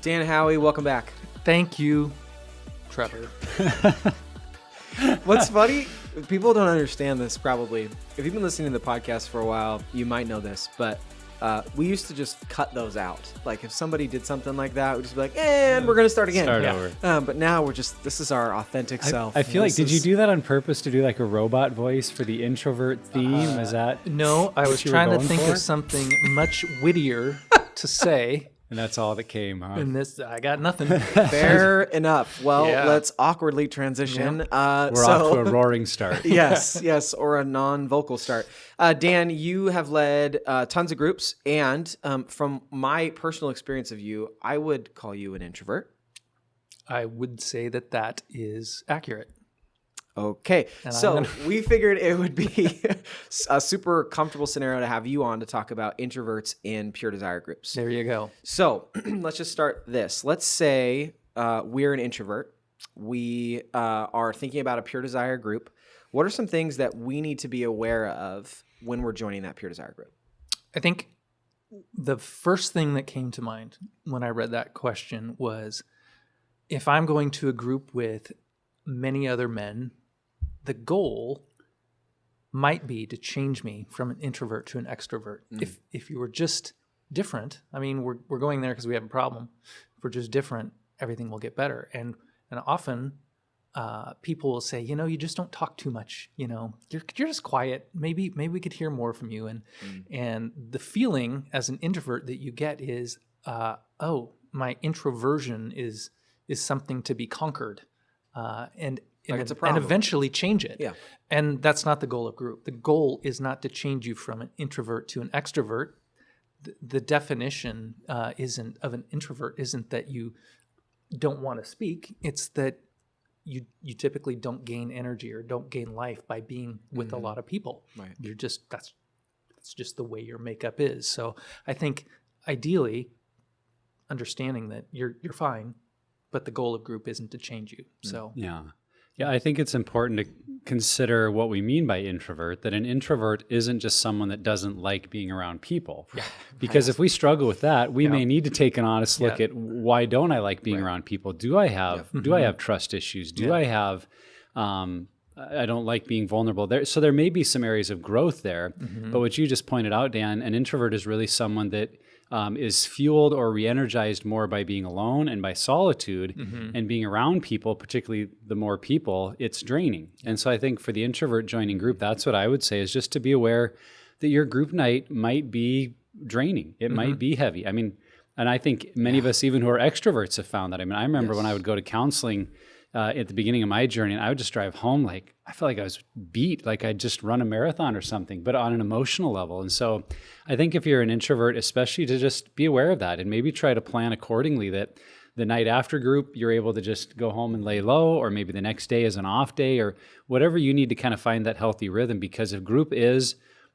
Dan Howie, welcome back. Thank you, Trevor. What's funny, people don't understand this probably. If you've been listening to the podcast for a while, you might know this, but we used to just cut those out. Like if somebody did something like that, we'd just be like, and we're going to start again. Start over. But now this is our authentic self. I feel like, did you do that on purpose to do like a robot voice for the introvert theme? Is that? No, I was trying to think of something much wittier to say. And that's all that came, huh? And I got nothing. Fair enough. Well, Yeah. let's awkwardly transition. We're off to a roaring start. yes, or a non-vocal start. Dan, you have led tons of groups, and from my personal experience of you, I would call you an introvert. I would say that is accurate. Okay, And so we figured it would be a super comfortable scenario to have you on to talk about introverts in pure desire groups. There you go. So let's just start this. Let's say we're an introvert. We are thinking about a pure desire group. What are some things that we need to be aware of when we're joining that pure desire group? I think the first thing that came to mind when I read that question was, if I'm going to a group with many other men, the goal might be to change me from an introvert to an extrovert. If you were just different, I mean, we're going there because we have a problem. If we're just different, everything will get better. And often people will say, you just don't talk too much. You're just quiet. Maybe we could hear more from you. And the feeling as an introvert that you get is, my introversion is something to be conquered. And it's a problem. And eventually change it. Yeah. And that's not the goal of group. The goal is not to change you from an introvert to an extrovert. The definition of an introvert isn't that you don't want to speak. It's that you typically don't gain energy or don't gain life by being with a lot of people. Right. That's just the way your makeup is. So I think ideally understanding that you're fine, but the goal of group isn't to change you. So Yeah, I think it's important to consider what we mean by introvert, that an introvert isn't just someone that doesn't like being around people. Yeah. Because if we struggle with that, we may need to take an honest look at, why don't I like being around people? Do I have trust issues? Do I have I don't like being vulnerable there. So there may be some areas of growth there. But what you just pointed out, Dan, an introvert is really someone that is fueled or re-energized more by being alone and by solitude, and being around people, particularly the more people, it's draining. And so I think for the introvert joining group, that's what I would say, is just to be aware that your group night might be draining. It might be heavy. I mean, and I think many of us, even who are extroverts, have found that. I mean, I remember when I would go to counseling at the beginning of my journey, and I would just drive home like, I felt like I was beat, like I'd just run a marathon or something, but on an emotional level. And so I think if you're an introvert, especially, to just be aware of that and maybe try to plan accordingly, that the night after group, you're able to just go home and lay low, or maybe the next day is an off day, or whatever you need to kind of find that healthy rhythm. Because if group is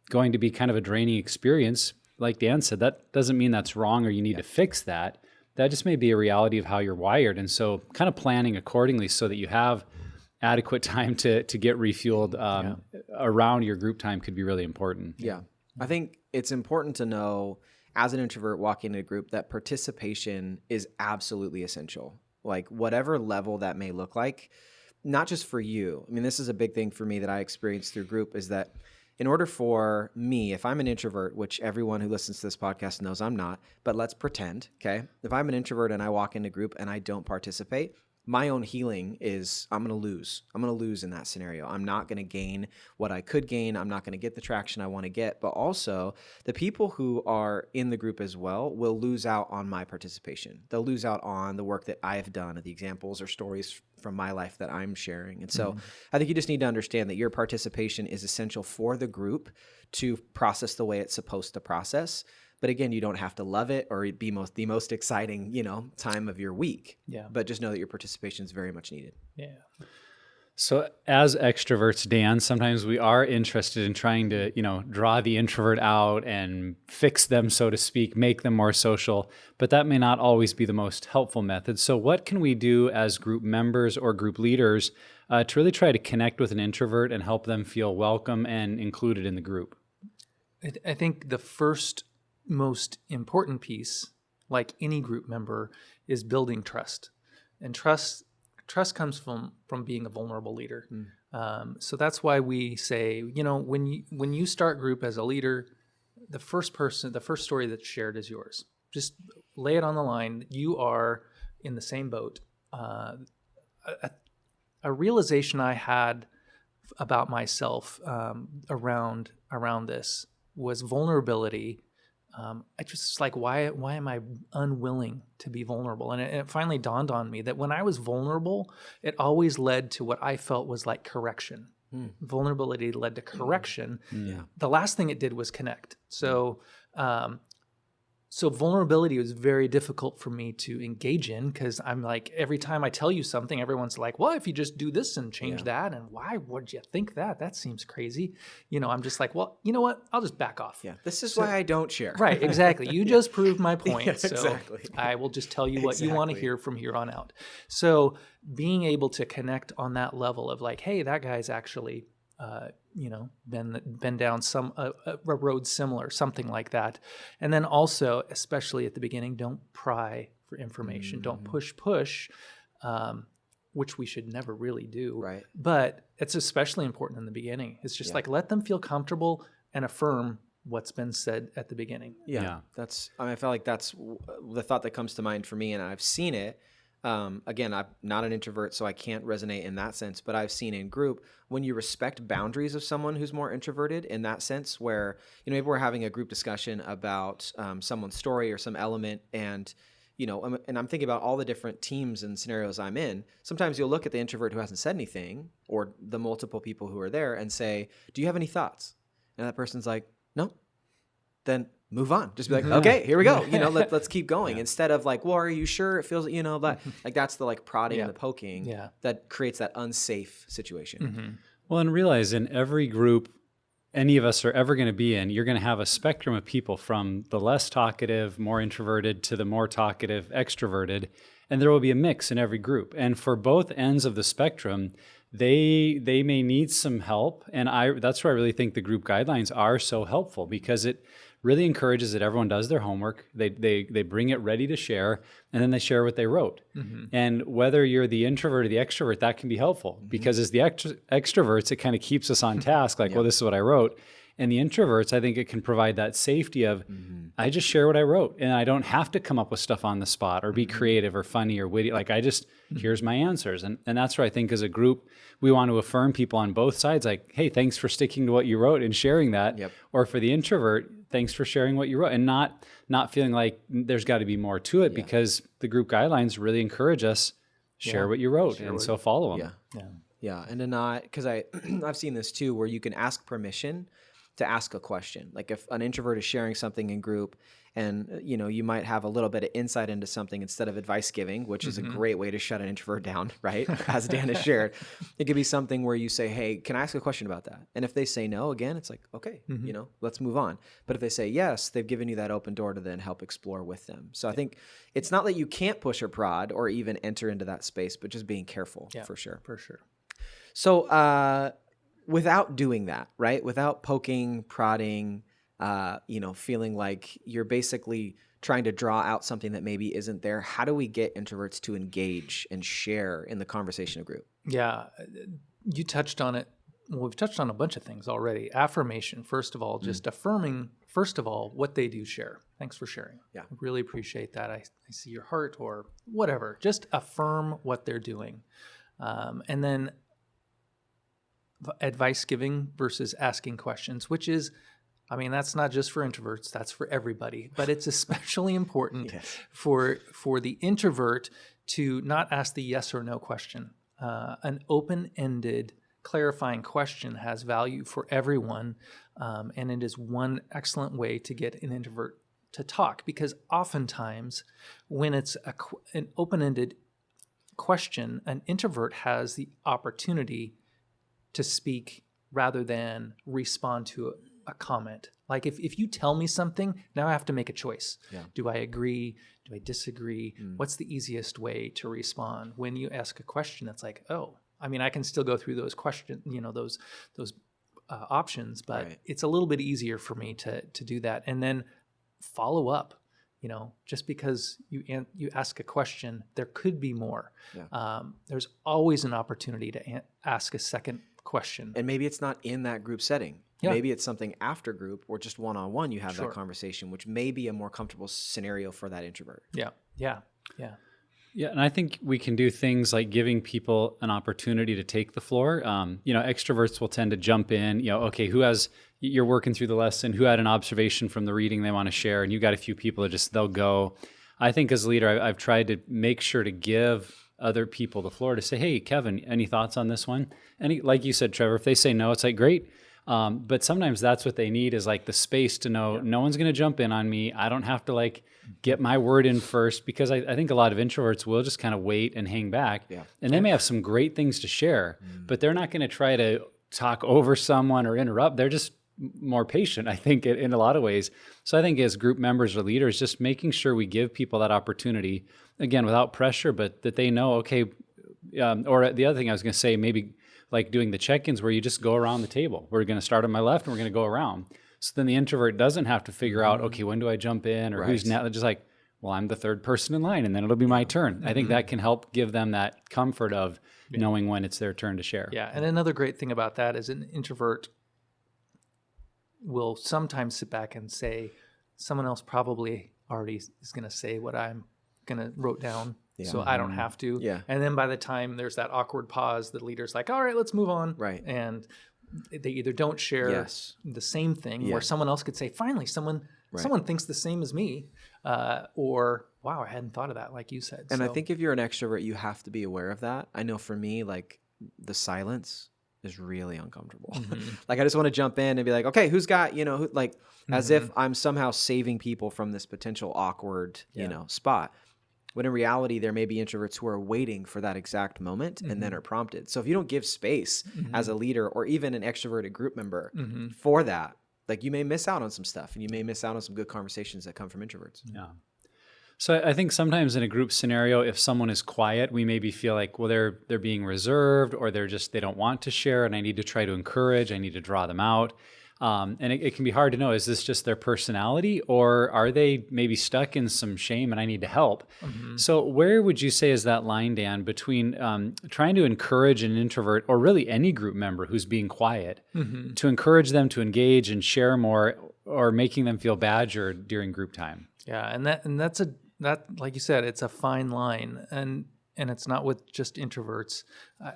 going to be kind of a draining experience, like Dan said, that doesn't mean that's wrong or you need to fix that. That just may be a reality of how you're wired. And so kind of planning accordingly so that you have adequate time to get refueled around your group time could be really important. Yeah. I think it's important to know, as an introvert walking in a group, that participation is absolutely essential. Like whatever level that may look like, not just for you. I mean, this is a big thing for me that I experienced through group, is that in order for me, if I'm an introvert, which everyone who listens to this podcast knows I'm not, but let's pretend, okay? If I'm an introvert and I walk into group and I don't participate, my own healing is I'm going to lose. I'm going to lose in that scenario. I'm not going to gain what I could gain. I'm not going to get the traction I want to get. But also, the people who are in the group as well will lose out on my participation. They'll lose out on the work that I have done, the examples or stories from my life that I'm sharing. And so I think you just need to understand that your participation is essential for the group to process the way it's supposed to process. But again, you don't have to love it or be the most exciting, time of your week. Yeah. But just know that your participation is very much needed. Yeah. So as extroverts, Dan, sometimes we are interested in trying to, draw the introvert out and fix them, so to speak, make them more social, but that may not always be the most helpful method. So what can we do as group members or group leaders to really try to connect with an introvert and help them feel welcome and included in the group? I think the first most important piece, like any group member, is building trust. And trust comes from being a vulnerable leader. So that's why we say, when you start group as a leader, the first story that's shared is yours. Just lay it on the line. You are in the same boat. A realization I had about myself around this was vulnerability. I just like, why am I unwilling to be vulnerable? And it finally dawned on me that when I was vulnerable, it always led to what I felt was like correction. Vulnerability led to correction. Yeah. The last thing it did was connect. So vulnerability was very difficult for me to engage in, because I'm like, every time I tell you something, everyone's like, well, if you just do this and change that, and why would you think that? That seems crazy. I'm just like, well, you know what? I'll just back off. Yeah. This is why I don't share. Right, exactly. You just proved my point. Yeah, so exactly. I will just tell you what you want to hear from here on out. So being able to connect on that level of like, hey, that guy's actually been down a road similar, something like that. And then also, especially at the beginning, don't pry for information. Don't push, which we should never really do. Right. But it's especially important in the beginning. It's just like, let them feel comfortable and affirm what's been said at the beginning. Yeah. I feel like that's the thought that comes to mind for me, and I've seen it. Again, I'm not an introvert, so I can't resonate in that sense, but I've seen in group, when you respect boundaries of someone who's more introverted in that sense, where, maybe we're having a group discussion about someone's story or some element, and, and I'm thinking about all the different teams and scenarios I'm in. Sometimes you'll look at the introvert who hasn't said anything, or the multiple people who are there, and say, do you have any thoughts? And that person's like, no. Then move on. Just be like, okay, here we go. Let's keep going. Instead of like, well, are you sure it feels, like that's the like prodding and the poking that creates that unsafe situation. Well, and realize in every group any of us are ever going to be in, you're going to have a spectrum of people, from the less talkative, more introverted, to the more talkative, extroverted, and there will be a mix in every group. And for both ends of the spectrum, they may need some help. And that's where I really think the group guidelines are so helpful, because it really encourages that everyone does their homework. They bring it ready to share, and then they share what they wrote. And whether you're the introvert or the extrovert, that can be helpful, because as the extroverts, it kind of keeps us on task, like, well, this is what I wrote. And the introverts, I think it can provide that safety of, I just share what I wrote, and I don't have to come up with stuff on the spot or be creative or funny or witty. Like, here's my answers. And that's where I think as a group, we want to affirm people on both sides, like, hey, thanks for sticking to what you wrote and sharing that. Or for the introvert, thanks for sharing what you wrote, and not feeling like there's got to be more to it, because the group guidelines really encourage us, share what you wrote, so follow them. Yeah. And to not, because I've seen this too, where you can ask permission to ask a question. Like if an introvert is sharing something in group, and you might have a little bit of insight into something instead of advice giving, which is a great way to shut an introvert down, right? As Dan has shared, it could be something where you say, hey, can I ask a question about that? And if they say no, again, it's like, okay, let's move on. But if they say yes, they've given you that open door to then help explore with them. So I think it's not that you can't push or prod or even enter into that space, but just being careful for sure. For sure. So without doing that, right? Without poking, prodding, feeling like you're basically trying to draw out something that maybe isn't there, how do we get introverts to engage and share in the conversation of group? Yeah, you touched on it. Well, we've touched on a bunch of things already. Affirmation, first of all, just affirming, first of all, what they do share. Thanks for sharing. Yeah. I really appreciate that. I see your heart, or whatever. Just affirm what they're doing. And then advice giving versus asking questions, which is, that's not just for introverts, that's for everybody, but it's especially important for the introvert to not ask the yes or no question. An open-ended, clarifying question has value for everyone, and it is one excellent way to get an introvert to talk, because oftentimes when it's an open-ended question, an introvert has the opportunity to speak rather than respond to a comment. Like if you tell me something, now I have to make a choice. Yeah. Do I agree? Do I disagree? What's the easiest way to respond? When you ask a question, it's like, I can still go through those questions, those options, but it's a little bit easier for me to do that. And then follow up. just because you ask a question, there could be more. Yeah. There's always an opportunity to ask a second question. And maybe it's not in that group setting. Yeah. Maybe it's something after group or just one-on-one you have Sure. that conversation, which may be a more comfortable scenario for that introvert. Yeah. Yeah, and I think we can do things like giving people an opportunity to take the floor. Extroverts will tend to jump in. Okay, you're working through the lesson, who had an observation from the reading they want to share, and you got a few people that they'll go. I think as a leader, I've tried to make sure to give other people the floor to say, hey, Kevin, any thoughts on this one? And like you said, Trevor, if they say no, it's like, great. But sometimes that's what they need is like the space to know no one's going to jump in on me. I don't have to get my word in first, because I think a lot of introverts will just kind of wait and hang back. Yeah. And they may have some great things to share, but they're not going to try to talk over someone or interrupt. They're just more patient, I think, in a lot of ways. So I think as group members or leaders, just making sure we give people that opportunity, again, without pressure, but that they know, okay, or the other thing I was going to say, maybe like doing the check-ins where you just go around the table. We're going to start on my left and we're going to go around. So then the introvert doesn't have to figure out, okay, when do I jump in or who's now? They're just like, well, I'm the third person in line and then it'll be my turn. I think that can help give them that comfort of knowing when it's their turn to share. Yeah, and another great thing about that is an introvert will sometimes sit back and say, someone else probably already is going to say what I'm going to wrote down. Yeah. So I don't have to. Yeah. And then by the time there's that awkward pause, the leader's like, all right, let's move on. Right. And they either don't share the same thing, where someone else could say, finally, someone thinks the same as me, or, wow, I hadn't thought of that, like you said. And I think if you're an extrovert, you have to be aware of that. I know for me, the silence is really uncomfortable. I just want to jump in and be like, okay, who's got, as if I'm somehow saving people from this potential awkward, spot. When in reality, there may be introverts who are waiting for that exact moment and then are prompted. So if you don't give space as a leader or even an extroverted group member for that, you may miss out on some stuff, and you may miss out on some good conversations that come from introverts. Yeah. So I think sometimes in a group scenario, if someone is quiet, we maybe feel like, well, they're being reserved, or they don't want to share, and I need to try to encourage, I need to draw them out. And it can be hard to know, is this just their personality, or are they maybe stuck in some shame and I need to help? So where would you say is that line, Dan, between trying to encourage an introvert, or really any group member who's being quiet, to encourage them to engage and share more, or making them feel badgered during group time? Yeah, and that's like you said, it's a fine line, and it's not with just introverts.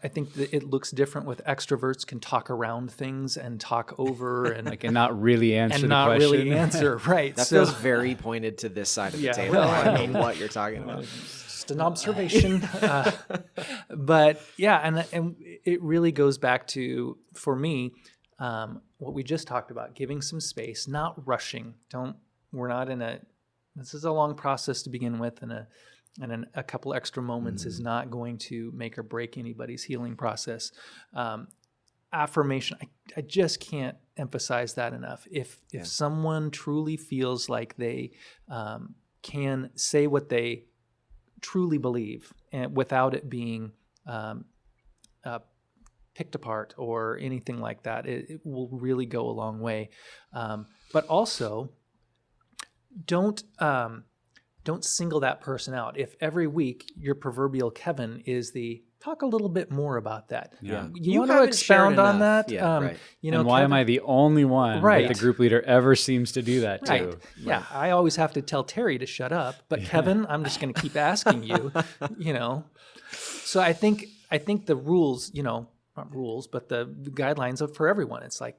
I think that it looks different with extroverts, can talk around things and talk over and and not really answer and the not question. really answer. Right. That feels very pointed to this side of the table. Well, I don't know what you're talking about. Just an observation. But yeah, and it really goes back to, for me, what we just talked about, giving some space, not rushing. This is a long process to begin with, and a couple extra moments is not going to make or break anybody's healing process. Affirmation, I just can't emphasize that enough. If someone truly feels like they can say what they truly believe, and without it being picked apart or anything like that, it will really go a long way. But also, don't single that person out. If every week your proverbial Kevin is talk a little bit more about that. Yeah. You want to expound on that? Yeah, right. And why am I the only one that the group leader ever seems to do that Right. to? Yeah, I always have to tell Terry to shut up, but Kevin, I'm just going to keep asking you, So I think the rules, not rules, but the guidelines are for everyone. It's like,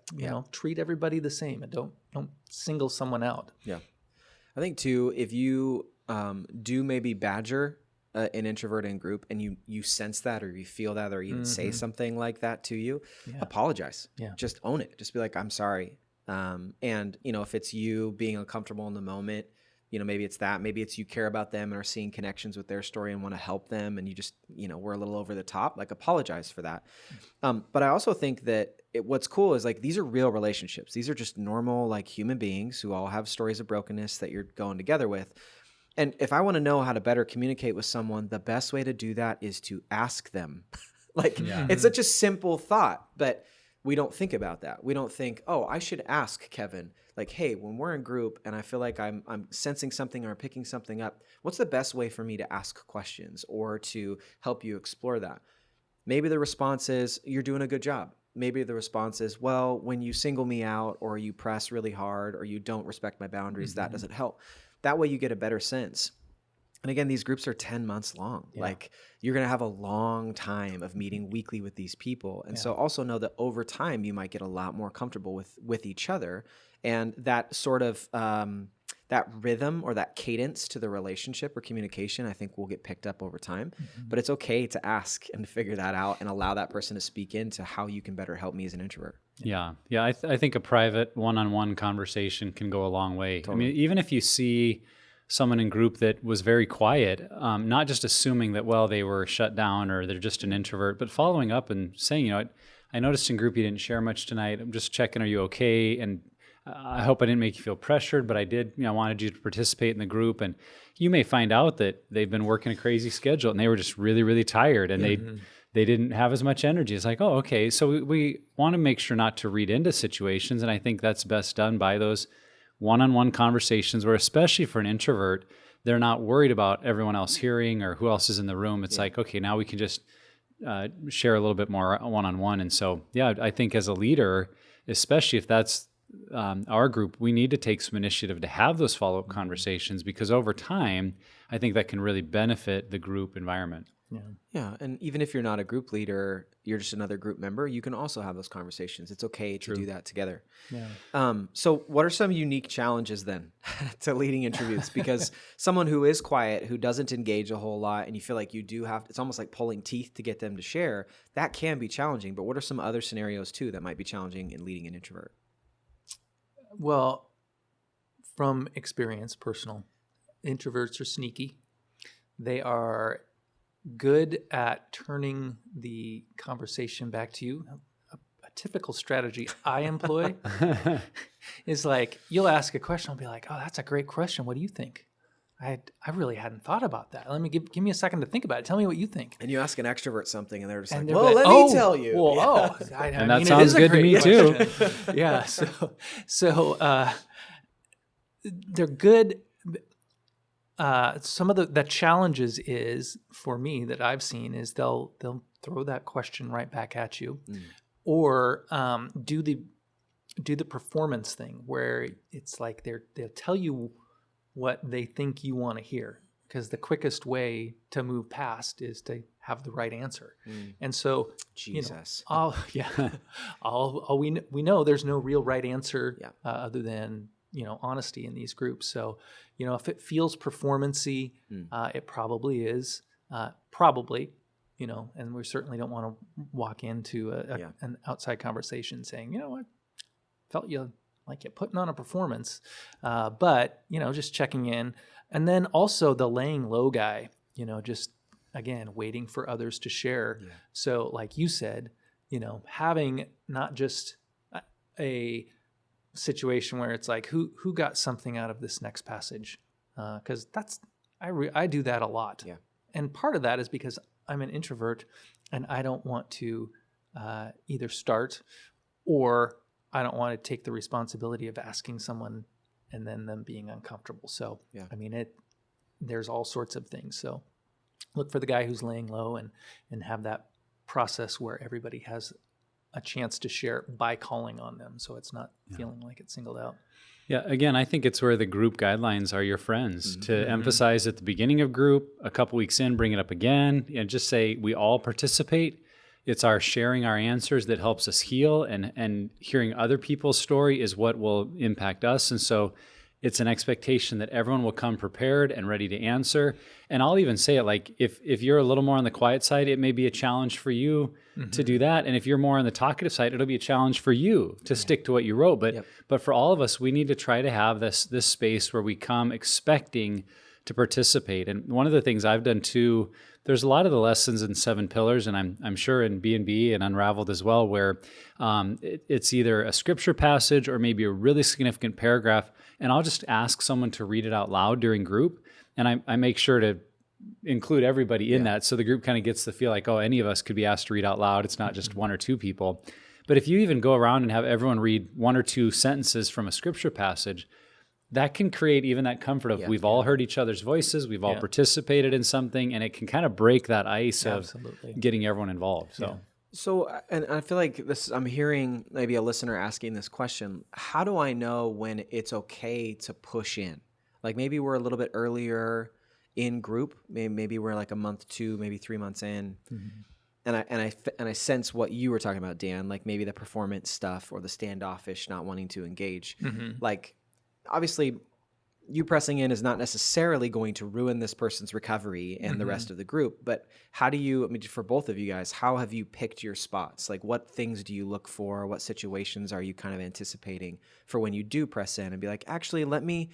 treat everybody the same, and don't single someone out. Yeah. I think too, if you do maybe badger an introvert in group, and you sense that, or you feel that, or even say something like that to you, apologize. Yeah. Just own it. Just be like, I'm sorry. And if it's you being uncomfortable in the moment, maybe it's that. Maybe it's you care about them and are seeing connections with their story and want to help them, and you just, we're a little over the top. Apologize for that. But I also think that what's cool is these are real relationships. These are just normal human beings who all have stories of brokenness that you're going together with. And if I want to know how to better communicate with someone, the best way to do that is to ask them. It's such a simple thought, but we don't think about that. We don't think, oh, I should ask Kevin, like, hey, when we're in group and I feel like I'm sensing something or picking something up, what's the best way for me to ask questions or to help you explore that? Maybe the response is, you're doing a good job. Maybe the response is, well, when you single me out or you press really hard or you don't respect my boundaries, that doesn't help. That way you get a better sense. And again, these groups are 10 months long. Yeah. Like, you're going to have a long time of meeting weekly with these people. And so also know that over time, you might get a lot more comfortable with each other. And that sort of, that rhythm or that cadence to the relationship or communication, I think will get picked up over time. But it's okay to ask and to figure that out and allow that person to speak into how you can better help me as an introvert. Yeah. I think a private one-on-one conversation can go a long way. Totally. I mean, even if you see someone in group that was very quiet, not just assuming that, well, they were shut down or they're just an introvert, but following up and saying, I noticed in group you didn't share much tonight. I'm just checking, are you okay? And I hope I didn't make you feel pressured, but I did, I wanted you to participate in the group. And you may find out that they've been working a crazy schedule and they were just really, really tired and they didn't have as much energy. It's like, oh, okay. So we want to make sure not to read into situations. And I think that's best done by those one-on-one conversations where, especially for an introvert, they're not worried about everyone else hearing or who else is in the room. It's like, okay, now we can just share a little bit more one-on-one. And so, I think as a leader, especially if that's our group, we need to take some initiative to have those follow-up conversations, because over time, I think that can really benefit the group environment. Yeah. And even if you're not a group leader, you're just another group member, you can also have those conversations. It's okay to do that together. Yeah. So what are some unique challenges then to leading introverts? Because someone who is quiet, who doesn't engage a whole lot, and you feel like you do have, it's almost like pulling teeth to get them to share, that can be challenging. But what are some other scenarios too that might be challenging in leading an introvert? Well, from experience, personal, introverts are sneaky. They are good at turning the conversation back to you. A typical strategy I employ is like, you'll ask a question, I'll be like, oh, that's a great question. What do you think? I really hadn't thought about that. Let me give me a second to think about it. Tell me what you think. And you ask an extrovert something, and they're just And like, they're well, like, let me tell you. Well, And that sounds good to me too. Yeah. So they're good. Some of the challenges is, for me, that I've seen is they'll throw that question right back at you, or do the performance thing where it's like they'll tell you what they think you want to hear, because the quickest way to move past is to have the right answer. And so, Jesus, we know there's no real right answer other than honesty in these groups. So, if it feels performancy, it probably is. And we certainly don't want to walk into an outside conversation saying, I felt you putting on a performance, but just checking in. And then also the laying low guy, just again waiting for others to share. So like you said, having not just a situation where it's like, who got something out of this next passage, because I do that a lot. And part of that is because I'm an introvert and I don't want to either start, or I don't want to take the responsibility of asking someone and then them being uncomfortable. So I mean, there's all sorts of things. So look for the guy who's laying low and have that process where everybody has a chance to share by calling on them, so it's not feeling like it's singled out. Yeah, again, I think it's where the group guidelines are your friends, to emphasize at the beginning of group, a couple weeks in, bring it up again, and just say we all participate. It's our sharing our answers that helps us heal, and hearing other people's story is what will impact us. And so it's an expectation that everyone will come prepared and ready to answer. And I'll even say it like, if you're a little more on the quiet side, it may be a challenge for you to do that. And if you're more on the talkative side, it'll be a challenge for you to stick to what you wrote. But for all of us, we need to try to have this space where we come expecting to participate. And one of the things I've done too, there's a lot of the lessons in 7 Pillars, and I'm sure in B&B and Unraveled as well, where it's either a scripture passage or maybe a really significant paragraph, and I'll just ask someone to read it out loud during group, and I make sure to include everybody in that, so the group kind of gets the feel like, oh, any of us could be asked to read out loud. It's not just one or two people. But if you even go around and have everyone read 1 or 2 sentences from a scripture passage, that can create even that comfort of we've all heard each other's voices, we've all participated in something, and it can kind of break that ice of getting everyone involved. So, and I feel like I'm hearing maybe a listener asking this question: how do I know when it's okay to push in? Like maybe we're a little bit earlier in group, maybe we're like a month, 2, maybe 3 months in, and I sense what you were talking about, Dan, like maybe the performance stuff or the standoffish, not wanting to engage. Like, obviously, you pressing in is not necessarily going to ruin this person's recovery and the rest of the group. But how do you, I mean, for both of you guys, how have you picked your spots? Like, what things do you look for? What situations are you kind of anticipating for when you do press in and be like, actually, let me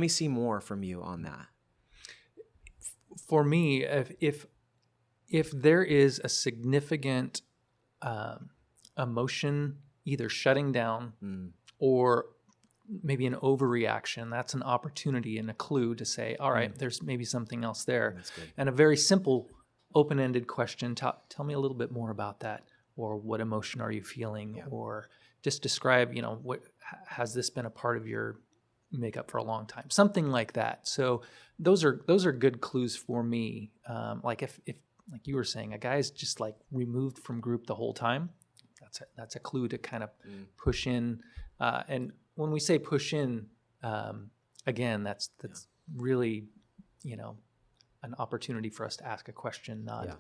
see more from you on that? For me, if there is a significant emotion either shutting down or maybe an overreaction, that's an opportunity and a clue to say, all right, there's maybe something else there. That's good. And a very simple, open-ended question, tell me a little bit more about that, or what emotion are you feeling, or just describe, what has this been a part of your makeup for a long time, something like that. So those are good clues for me. Like if like you were saying, a guy's just like removed from group the whole time, that's a clue to kind of push in. And when we say push in, again, that's really, an opportunity for us to ask a question, not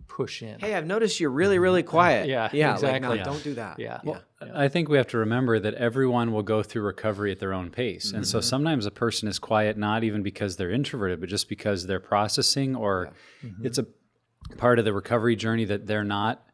push in. Hey, I've noticed you're really, really quiet. Yeah, exactly. Like, no, don't do that. Well, I think we have to remember that everyone will go through recovery at their own pace. And so sometimes a person is quiet, not even because they're introverted, but just because they're processing, or it's a part of the recovery journey that they're not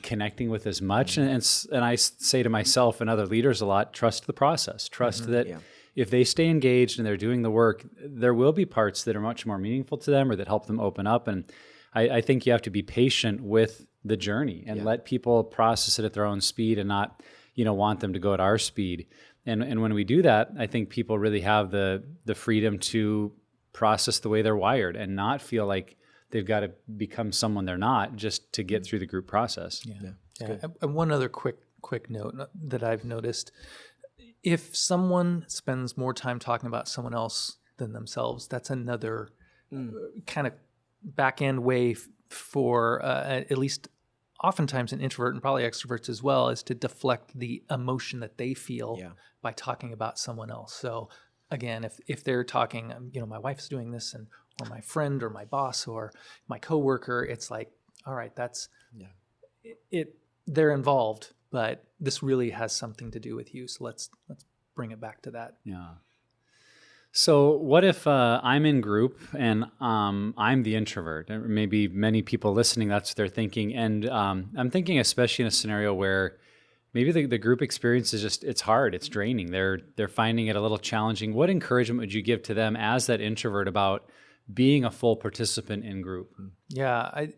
connecting with as much. And I say to myself and other leaders a lot, trust the process. Trust that if they stay engaged and they're doing the work, there will be parts that are much more meaningful to them or that help them open up. And I think you have to be patient with the journey and let people process it at their own speed and not, want them to go at our speed. And when we do that, I think people really have the freedom to process the way they're wired and not feel like they've got to become someone they're not just to get through the group process. And one other quick note that I've noticed: if someone spends more time talking about someone else than themselves, that's another kind of back end way for at least oftentimes an introvert and probably extroverts as well, is to deflect the emotion that they feel by talking about someone else. So again, if they're talking, my wife's doing this, or my friend or my boss or my coworker, it's like, all right, that's it. They're involved, but this really has something to do with you. So let's bring it back to that. Yeah. So what if I'm in group and I'm the introvert? Maybe many people listening, that's what they're thinking. And I'm thinking especially in a scenario where maybe the group experience is just, it's hard, it's draining. They're finding it a little challenging. What encouragement would you give to them as that introvert about being a full participant in group? Yeah, I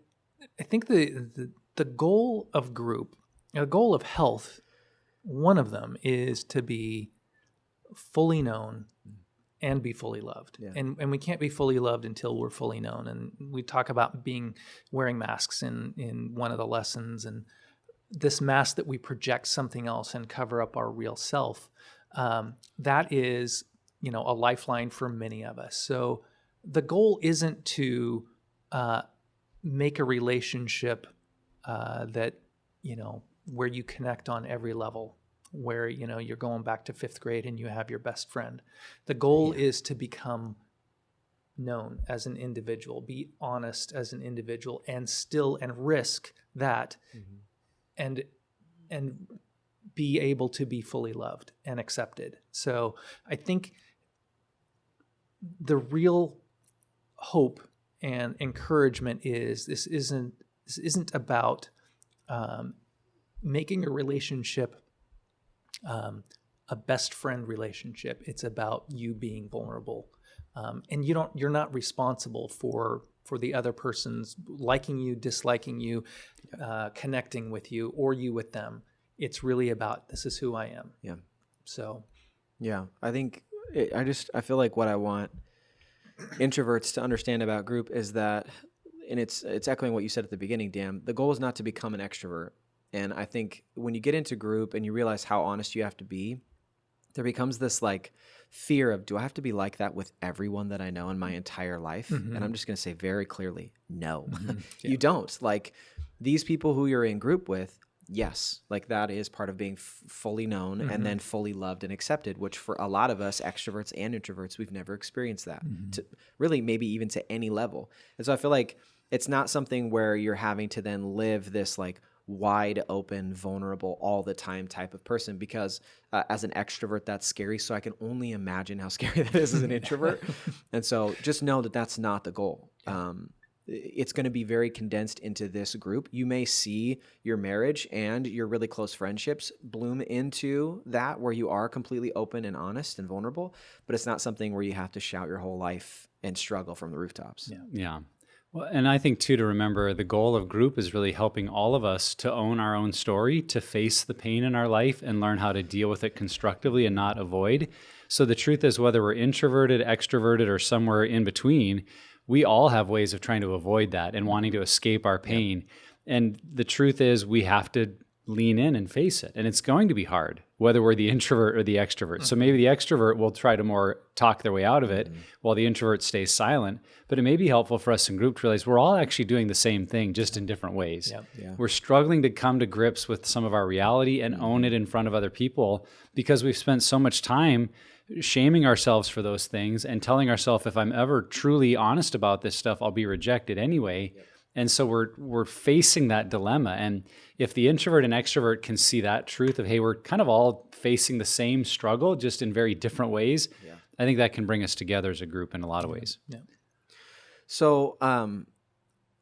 think the goal of group, the goal of health, one of them is to be fully known and be fully loved. Yeah. And we can't be fully loved until we're fully known. And we talk about wearing masks in one of the lessons, and this mask that we project something else and cover up our real self. That is, a lifeline for many of us. So the goal isn't to make a relationship that, where you connect on every level, where, you're going back to 5th grade and you have your best friend. The goal is to become known as an individual, be honest as an individual, and risk that and be able to be fully loved and accepted. So I think the real hope and encouragement is this isn't about making a relationship a best friend relationship. It's about you being vulnerable, and you're not responsible for the other person's liking you, disliking you, connecting with you, or you with them. It's really about, this is who I am. Yeah. So. Yeah, I think I feel like what I want introverts to understand about group is that, and it's echoing what you said at the beginning, Dan, the goal is not to become an extrovert. And I think when you get into group and you realize how honest you have to be, there becomes this like fear of, do I have to be like that with everyone that I know in my entire life? And I'm just going to say very clearly, no, you don't. Like these people who you're in group with, yes, like that is part of being fully known and then fully loved and accepted, which for a lot of us, extroverts and introverts, we've never experienced that to really maybe even to any level. And so I feel like it's not something where you're having to then live this like wide open, vulnerable all the time type of person, because as an extrovert, that's scary. So I can only imagine how scary that is as an introvert. And so just know that that's not the goal. It's going to be very condensed into this group. You may see your marriage and your really close friendships bloom into that where you are completely open and honest and vulnerable, but it's not something where you have to shout your whole life and struggle from the rooftops. Yeah. Well, and I think too, to remember the goal of group is really helping all of us to own our own story, to face the pain in our life and learn how to deal with it constructively and not avoid. So the truth is, whether we're introverted, extroverted, or somewhere in between, we all have ways of trying to avoid that and wanting to escape our pain. And the truth is, we have to lean in and face it. And it's going to be hard, whether we're the introvert or the extrovert. So maybe the extrovert will try to more talk their way out of it while the introvert stays silent. But it may be helpful for us in group to realize we're all actually doing the same thing, just in different ways. We're struggling to come to grips with some of our reality and own it in front of other people because we've spent so much time shaming ourselves for those things and telling ourselves, if I'm ever truly honest about this stuff, I'll be rejected anyway. And so we're facing that dilemma. And if the introvert and extrovert can see that truth of, hey, we're kind of all facing the same struggle, just in very different ways, I think that can bring us together as a group in a lot of ways. So,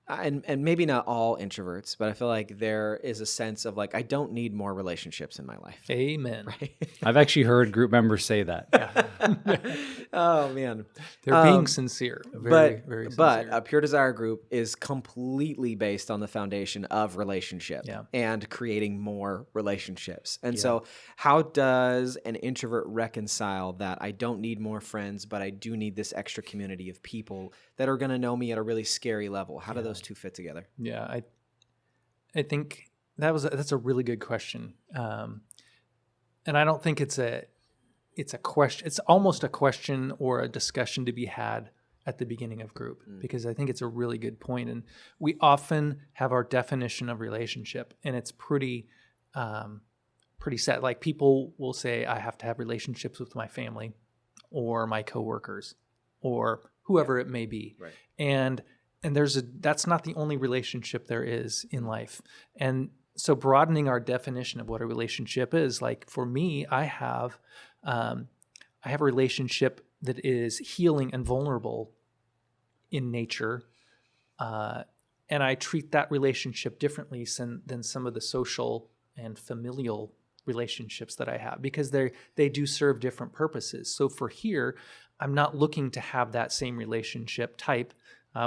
and maybe not all introverts, but I feel like there is a sense of like, I don't need more relationships in my life. Amen. Right? I've actually heard group members say that. Oh man. They're being sincere. Very sincere. But a Pure Desire group is completely based on the foundation of relationship and creating more relationships. And so how does an introvert reconcile that I don't need more friends, but I do need this extra community of people that are going to know me at a really scary level? How do those two fit together? Yeah, I think that's a really good question, and I don't think it's a question. It's almost a question or a discussion to be had at the beginning of group, because I think it's a really good point. And we often have our definition of relationship, and it's pretty set. Like people will say, I have to have relationships with my family or my coworkers or whoever it may be. Right. And that's not the only relationship there is in life. And so broadening our definition of what a relationship is, like for me, I have a relationship that is healing and vulnerable in nature. And I treat that relationship differently than some of the social and familial relationships that I have, because they do serve different purposes. So for here, I'm not looking to have that same relationship type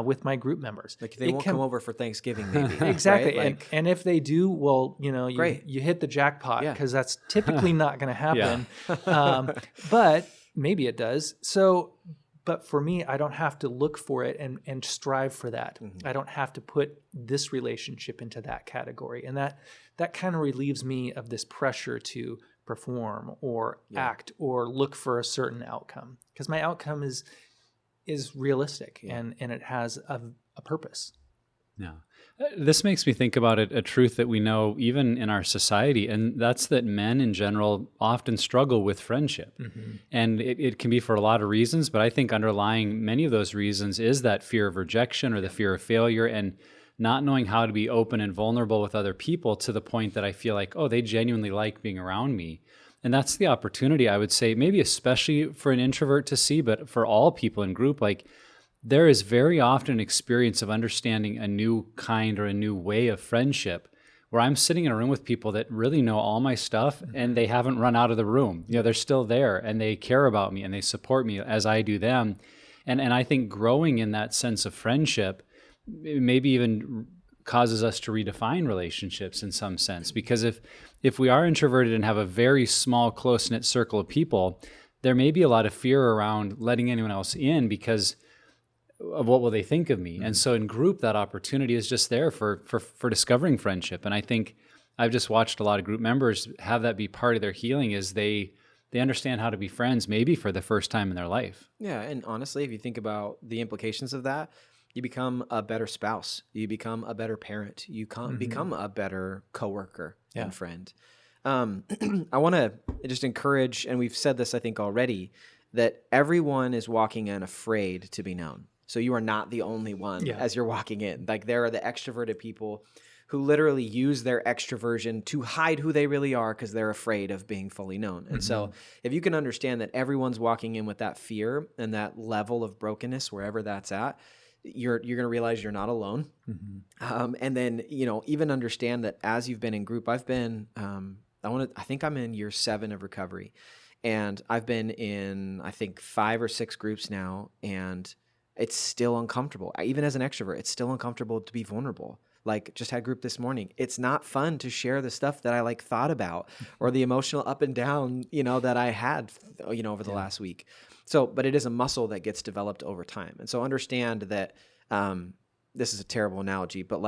with my group members. Like they won't come over for Thanksgiving, maybe. Exactly. Right? And if they do, well, you hit the jackpot, because that's typically not going to happen. But maybe it does. So, but for me, I don't have to look for it and strive for that. I don't have to put this relationship into that category. And that kind of relieves me of this pressure to perform or act or look for a certain outcome, because my outcome is realistic and it has a purpose. Yeah. This makes me think about a truth that we know even in our society, and that's that men in general often struggle with friendship. And it can be for a lot of reasons, but I think underlying many of those reasons is that fear of rejection or the fear of failure, and not knowing how to be open and vulnerable with other people to the point that I feel like, oh, they genuinely like being around me. And that's the opportunity, I would say, maybe especially for an introvert to see, but for all people in group, like there is very often an experience of understanding a new kind or a new way of friendship where I'm sitting in a room with people that really know all my stuff and they haven't run out of the room. They're still there and they care about me and they support me as I do them. And I think growing in that sense of friendship maybe even causes us to redefine relationships in some sense, because if we are introverted and have a very small, close-knit circle of people, there may be a lot of fear around letting anyone else in because of what will they think of me. And so in group, that opportunity is just there for discovering friendship. And I think I've just watched a lot of group members have that be part of their healing, is they understand how to be friends maybe for the first time in their life. Yeah, and honestly, if you think about the implications of that, you become a better spouse, you become a better parent, you become a better coworker and friend. I want to just encourage, and we've said this, I think, already, that everyone is walking in afraid to be known. So you are not the only one as you're walking in. Like, there are the extroverted people who literally use their extroversion to hide who they really are because they're afraid of being fully known. And so if you can understand that everyone's walking in with that fear and that level of brokenness, wherever that's at, you're going to realize you're not alone. And then, even understand that as you've been in group, I've been, I think I'm in year 7 of recovery, and I've been in, I think, 5 or 6 groups now, and it's still uncomfortable. Even as an extrovert, it's still uncomfortable to be vulnerable. Like, just had group this morning. It's not fun to share the stuff that I thought about or the emotional up and down, that I had, over the last week. So, but it is a muscle that gets developed over time. And so understand that, this is a terrible analogy, but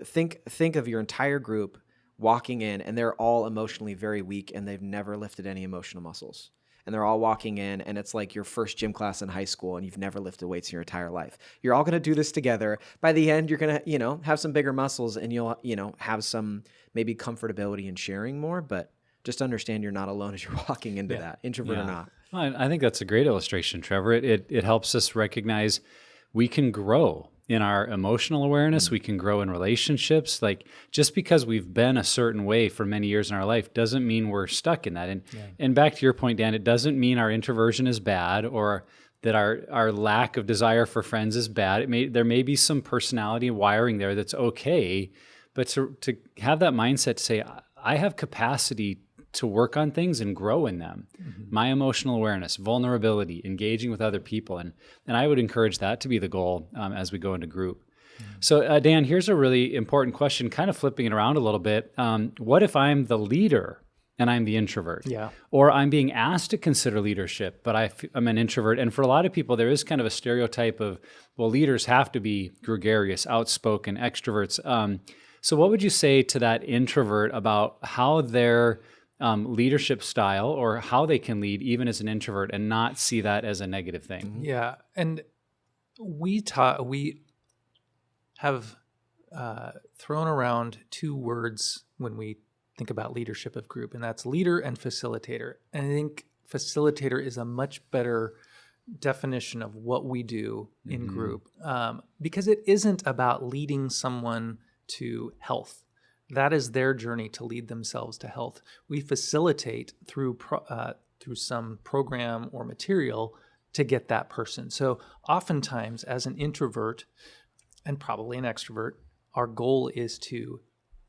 think of your entire group walking in and they're all emotionally very weak and they've never lifted any emotional muscles. And they're all walking in and it's like your first gym class in high school and you've never lifted weights in your entire life. You're all going to do this together. By the end, you're going to, have some bigger muscles and you'll, have some maybe comfortability in sharing more, but just understand you're not alone as you're walking into that, introvert or not. Well, I think that's a great illustration, Trevor. It helps us recognize we can grow in our emotional awareness. We can grow in relationships. Like, just because we've been a certain way for many years in our life doesn't mean we're stuck in that. And back to your point, Dan, it doesn't mean our introversion is bad or that our lack of desire for friends is bad. There may be some personality wiring there that's okay, but to have that mindset to say, I have capacity to work on things and grow in them. My emotional awareness, vulnerability, engaging with other people. And I would encourage that to be the goal as we go into group. So Dan, here's a really important question, kind of flipping it around a little bit. What if I'm the leader and I'm the introvert? Or I'm being asked to consider leadership, but I'm an introvert. And for a lot of people, there is kind of a stereotype of, well, leaders have to be gregarious, outspoken, extroverts. So what would you say to that introvert about how their leadership style or how they can lead even as an introvert and not see that as a negative thing? Yeah. And we have thrown around 2 words when we think about leadership of group, and that's leader and facilitator. And I think facilitator is a much better definition of what we do in group, because it isn't about leading someone to health. That is their journey to lead themselves to health. We facilitate through some program or material to get that person. So oftentimes, as an introvert and probably an extrovert, our goal is to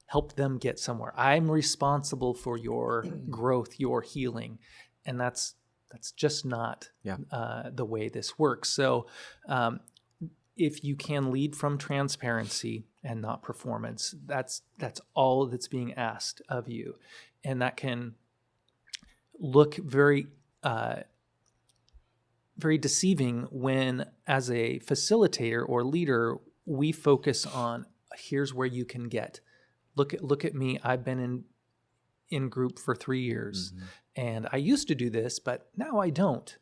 help them get somewhere. I'm responsible for your growth, your healing, and that's just not the way this works. So if you can lead from transparency and not performance, that's all that's being asked of you. And that can look very very deceiving when, as a facilitator or leader, we focus on, here's where you can get. Look at me. I've been in group for 3 years, and I used to do this, but now I don't.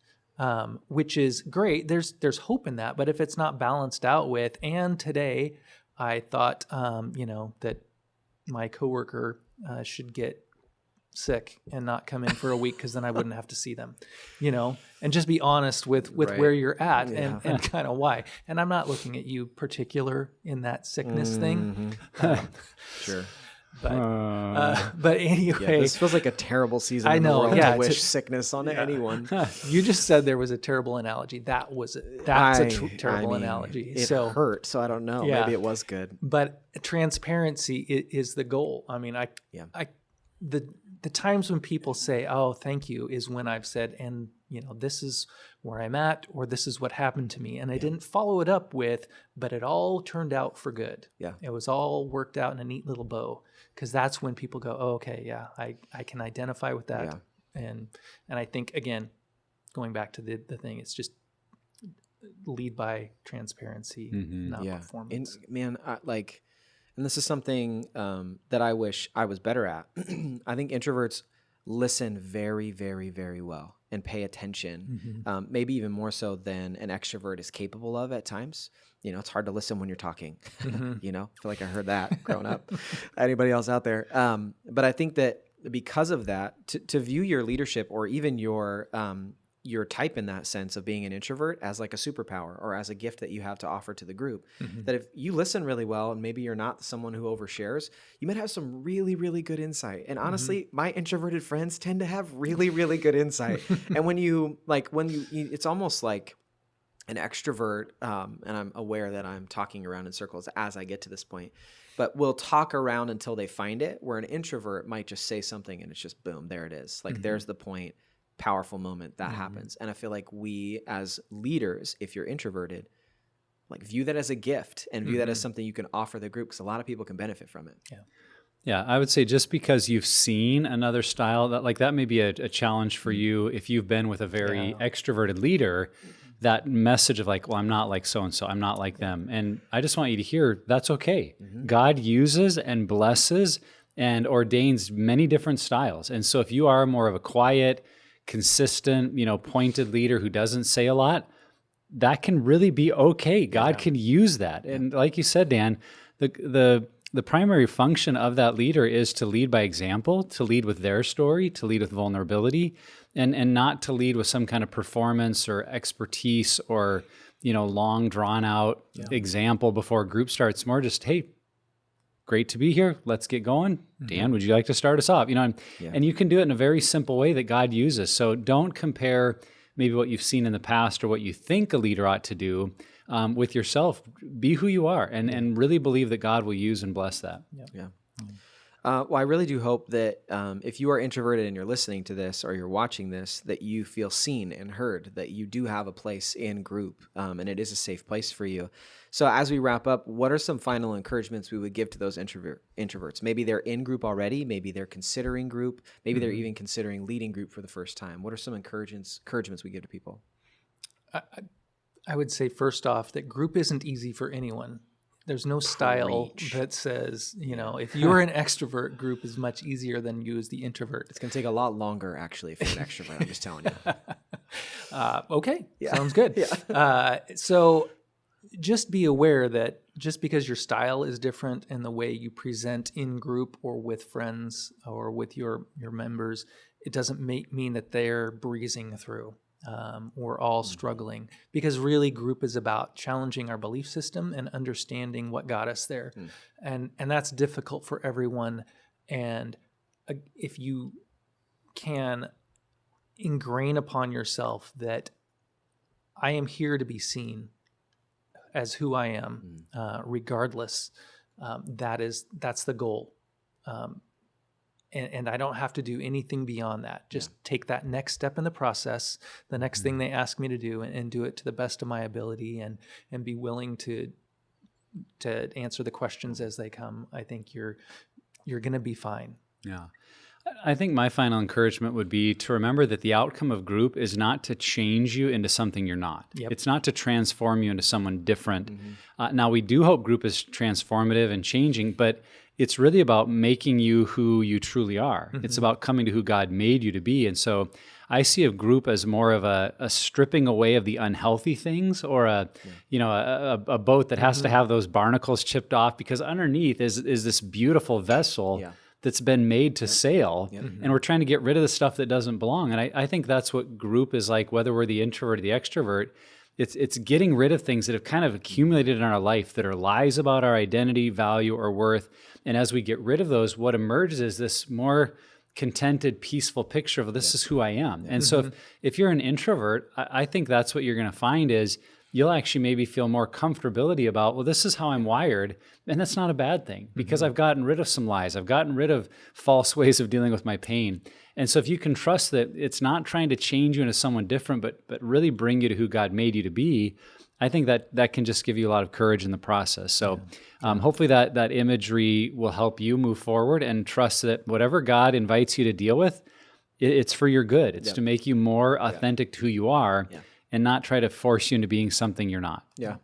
Which is great. There's hope in that, but if it's not balanced out with, and today I thought, that my coworker should get sick and not come in for a week because then I wouldn't have to see them, and just be honest with where you're at and kind of why. And I'm not looking at you particular in that sickness thing. Sure. But anyway, this feels like a terrible season. I know. In the world to wish sickness on anyone. You just said there was a terrible analogy. That's a terrible analogy. It hurt, so I don't know. Yeah. Maybe it was good. But transparency is the goal. I mean, the times when people say, "Oh, thank you," is when I've said, and this is where I'm at, or this is what happened to me. And I didn't follow it up with, but it all turned out for good. Yeah. It was all worked out in a neat little bow. Because that's when people go, oh, okay, yeah, I can identify with that. Yeah. And I think, again, going back to the thing, it's just lead by transparency, not performance. And man, And this is something that I wish I was better at. I think introverts listen very, very, very well and pay attention, maybe even more so than an extrovert is capable of at times. It's hard to listen when you're talking. I feel like I heard that growing up. Anybody else out there? But I think that because of that, to view your leadership or even your type in that sense of being an introvert as like a superpower or as a gift that you have to offer to the group, that if you listen really well and maybe you're not someone who overshares, you might have some really, really good insight. And honestly, my introverted friends tend to have really, really good insight. And when you it's almost like an extrovert, and I'm aware that I'm talking around in circles as I get to this point, but we'll talk around until they find it, where an introvert might just say something and it's just boom, there it is. Like there's the point, powerful moment that happens. And I feel like we as leaders, if you're introverted, like view that as a gift and view that as something you can offer the group, because a lot of people can benefit from it. Yeah, I would say just because you've seen another style, that may be a challenge for you if you've been with a very extroverted leader. That message of like, well, I'm not like so-and-so, I'm not like them. And I just want you to hear that's okay. God uses and blesses and ordains many different styles. And so if you are more of a quiet, consistent, pointed leader who doesn't say a lot, that can really be okay. God can use that. And like you said, Dan, the primary function of that leader is to lead by example, to lead with their story, to lead with vulnerability, and not to lead with some kind of performance or expertise or, long drawn out example before a group starts. More just, hey, great to be here. Let's get going. Dan, would you like to start us off? And you can do it in a very simple way that God uses. So don't compare maybe what you've seen in the past or what you think a leader ought to do with yourself. Be who you are and really believe that God will use and bless that. Well, I really do hope that if you are introverted and you're listening to this or you're watching this, that you feel seen and heard, that you do have a place in group, and it is a safe place for you. So as we wrap up, what are some final encouragements we would give to those introverts? Maybe they're in group already. Maybe they're considering group. Maybe they're even considering leading group for the first time. What are some encouragements we give to people? I would say first off that group isn't easy for anyone. There's no style that says, if you're an extrovert, group is much easier than you as the introvert. It's going to take a lot longer, actually, if you're an extrovert. I'm just telling you. Okay, sounds good. So just be aware that just because your style is different and the way you present in group or with friends or with your members, it doesn't mean that they're breezing through. We're all struggling, because really group is about challenging our belief system and understanding what got us there. And that's difficult for everyone. And if you can ingrain upon yourself that I am here to be seen as who I am, regardless, that's the goal. And I don't have to do anything beyond that. Just take that next step in the process, the next thing they ask me to do, and do it to the best of my ability, and be willing to answer the questions as they come. I think you're going to be fine. Yeah. I think my final encouragement would be to remember that the outcome of group is not to change you into something you're not. It's not to transform you into someone different. Now, we do hope group is transformative and changing, but it's really about making you who you truly are. It's about coming to who God made you to be. And so I see a group as more of a stripping away of the unhealthy things, or a boat that has to have those barnacles chipped off, because underneath is this beautiful vessel that's been made to sail, and we're trying to get rid of the stuff that doesn't belong. And I think that's what group is like, whether we're the introvert or the extrovert. It's getting rid of things that have kind of accumulated in our life that are lies about our identity, value, or worth. And as we get rid of those, what emerges is this more contented, peaceful picture of this is who I am. And so if you're an introvert, I think that's what you're going to find is you'll actually maybe feel more comfortability about, well, this is how I'm wired. And that's not a bad thing, because I've gotten rid of some lies. I've gotten rid of false ways of dealing with my pain. And so if you can trust that it's not trying to change you into someone different, but really bring you to who God made you to be, I think that can just give you a lot of courage in the process. So hopefully that imagery will help you move forward and trust that whatever God invites you to deal with, it's for your good. It's to make you more authentic to who you are, and not try to force you into being something you're not. Yeah.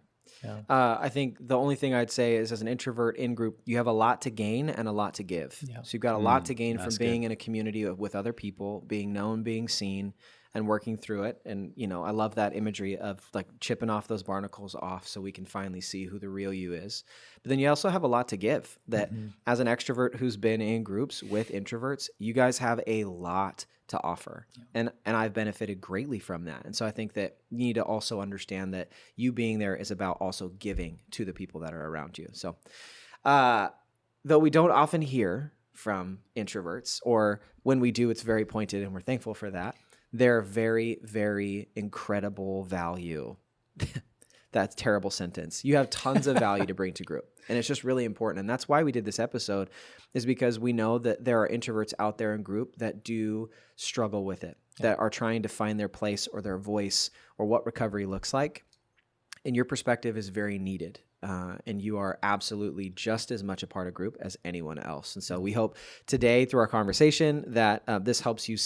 Yeah. I think the only thing I'd say is, as an introvert in group, you have a lot to gain and a lot to give. Yeah. So you've got a lot to gain from that's being in a community with other people, being known, being seen, and working through it. And, you know, I love that imagery of like chipping off those barnacles off so we can finally see who the real you is. But then you also have a lot to give, that as an extrovert who's been in groups with introverts, you guys have a lot to offer. And I've benefited greatly from that. And so I think that you need to also understand that you being there is about also giving to the people that are around you. So, though we don't often hear from introverts, or when we do, it's very pointed and we're thankful for that. They're very, very incredible value. That's a terrible sentence. You have tons of value to bring to group. And it's just really important. And that's why we did this episode, is because we know that there are introverts out there in group that do struggle with it, that are trying to find their place or their voice or what recovery looks like. And your perspective is very needed. And you are absolutely just as much a part of group as anyone else. And so we hope today, through our conversation, that this helps you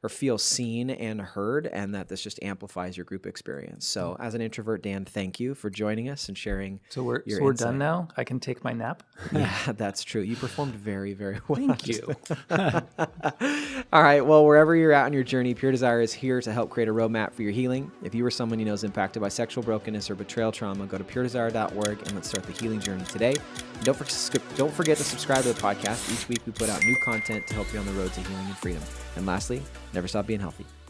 feel seen and heard, and that this just amplifies your group experience. So as an introvert, Dan, thank you for joining us and sharing your we're insight. done now? I can take my nap? Yeah, that's true. You performed very, very well. Thank you. All right. Well, wherever you're at on your journey, Pure Desire is here to help create a roadmap for your healing. If you or someone you know is impacted by sexual brokenness or betrayal trauma, go to puredesire.org and let's start the healing journey today. And don't forget to subscribe to the podcast. Each week we put out new content to help you on the road to healing and freedom. And lastly, never stop being healthy.